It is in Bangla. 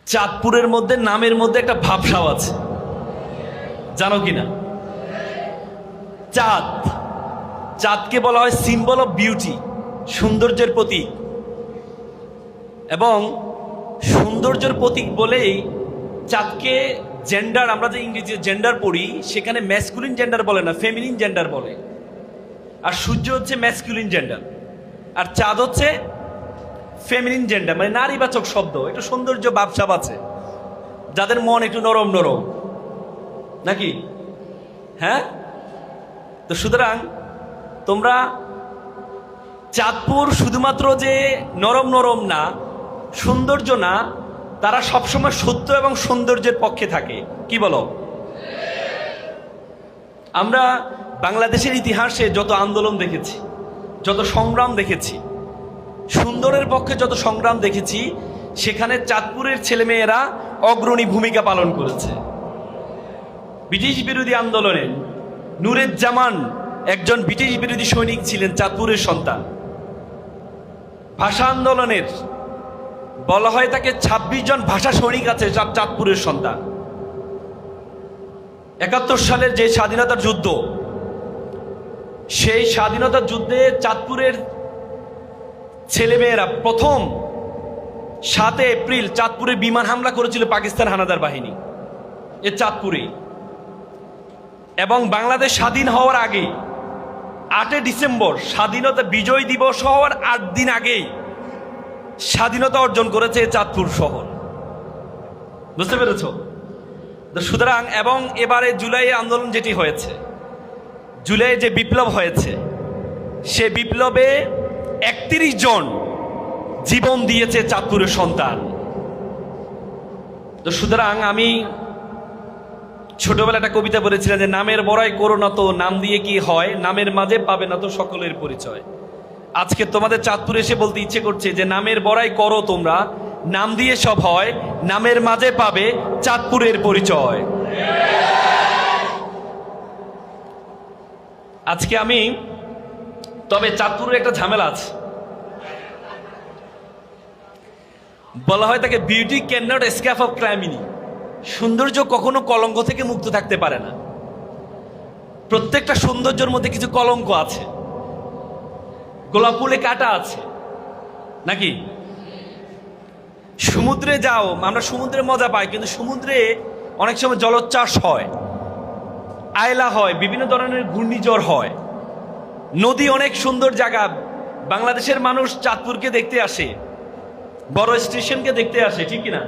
চাঁদপুরের মধ্যে নামের মধ্যে একটা ভাবসাব আছে, জানো কিনা? চাঁদ, চাঁদকে বলা হয় সিম্বল অফ বিউটি, সৌন্দর্যের প্রতীক। এবং সৌন্দর্যের প্রতীক বলেই চাঁদকে জেন্ডার, আমরা যে ইংরেজি জেন্ডার পড়ি সেখানে ম্যাসকুলিন জেন্ডার বলে না, ফেমিনিন জেন্ডার বলে। আর সূর্য হচ্ছে ম্যাসকুলিন জেন্ডার, আর চাঁদ হচ্ছে ফেমিনিন জেন্ডার, মানে নারীবাচক শব্দ। একটু সৌন্দর্য ভাবসাব আছে, যাদের মন একটু নরম নরম, নাকি? হ্যাঁ, তো সুতরাং তোমরা চাঁদপুর শুধুমাত্র যে নরম নরম না, সৌন্দর্য না, তারা সবসময় সত্য এবং সৌন্দর্যের পক্ষে থাকে। কি বলো? আমরা বাংলাদেশের ইতিহাসে যত আন্দোলন দেখেছি, যত সংগ্রাম দেখেছি, সুন্দরের পক্ষে যত সংগ্রাম দেখেছি, সেখানে চাঁদপুরের ছেলেমেয়েরা অগ্রণী ভূমিকা পালন করেছে। ব্রিটিশ বিরোধী আন্দোলনে নুরুজ্জামান একজন ব্রিটিশ বিরোধী সৈনিক ছিলেন, চাঁদপুরের সন্তান। ভাষা আন্দোলনের বলা হয় তাকে ২৬ জন ভাষা সৈনিক আছে, চাঁদপুরের সন্তান। ৭১ সালের যে স্বাধীনতার যুদ্ধ, সেই স্বাধীনতার যুদ্ধে চাঁদপুরের ছেলেমেয়েরা প্রথম ৭ এপ্রিল চাঁদপুরে বিমান হামলা করেছিল পাকিস্তান হানাদার বাহিনী, এ চাঁদপুরে। এবং বাংলাদেশ স্বাধীন হওয়ার আগে ৮ ডিসেম্বর স্বাধীনতা বিজয় দিবস হওয়ার ৮ দিন আগেই স্বাধীনতা অর্জন করেছে চাঁদপুর শহর। বুঝতে পেরেছ? সুতরাং এবং এবারে জুলাই আন্দোলন যেটি হয়েছে, জুলাই যে বিপ্লব হয়েছে, সে বিপ্লবে ৩১ জন জীবন দিয়েছে চাঁদপুরের সন্তান। তো সুতরাং আমি ছোটবেলা একটা কবিতা বলেছিলাম যে নামের বড়াই করো না তো, নাম দিয়ে কি হয়, নামের মাঝে পাবে না তো সকলের পরিচয়। আজকে তোমাদের চাঁদপুরে এসে বলতে ইচ্ছে করছে যে নামের বড়াই করো তোমরা, নাম দিয়ে সব হয়, নামের মাঝে পাবে চাঁদপুরের পরিচয়। আজকে আমি, তবে চাঁদপুরের একটা ঝামেলা আছে, বলা হয় তাকে beauty can not escape of calamity. সৌন্দর্য কখনো কলঙ্ক থেকে মুক্ত থাকতে পারে না। প্রত্যেকটা সৌন্দর্যের মধ্যে কিছু কলঙ্ক আছে, গোলাপ ফুলে কাঁটা আছে, নাকি? সমুদ্রে যাও, আমরা সমুদ্রে মজা পাই, কিন্তু সমুদ্রে অনেক সময় জলোচ্ছ্বাস হয়, আয়লা হয়, বিভিন্ন ধরনের ঘূর্ণিঝড় হয়। নদী অনেক সুন্দর জায়গা, বাংলাদেশের মানুষ চাঁদপুরকে দেখতে আসে, বড় স্টেশনকে দেখতে আসে, ঠিক কিনা?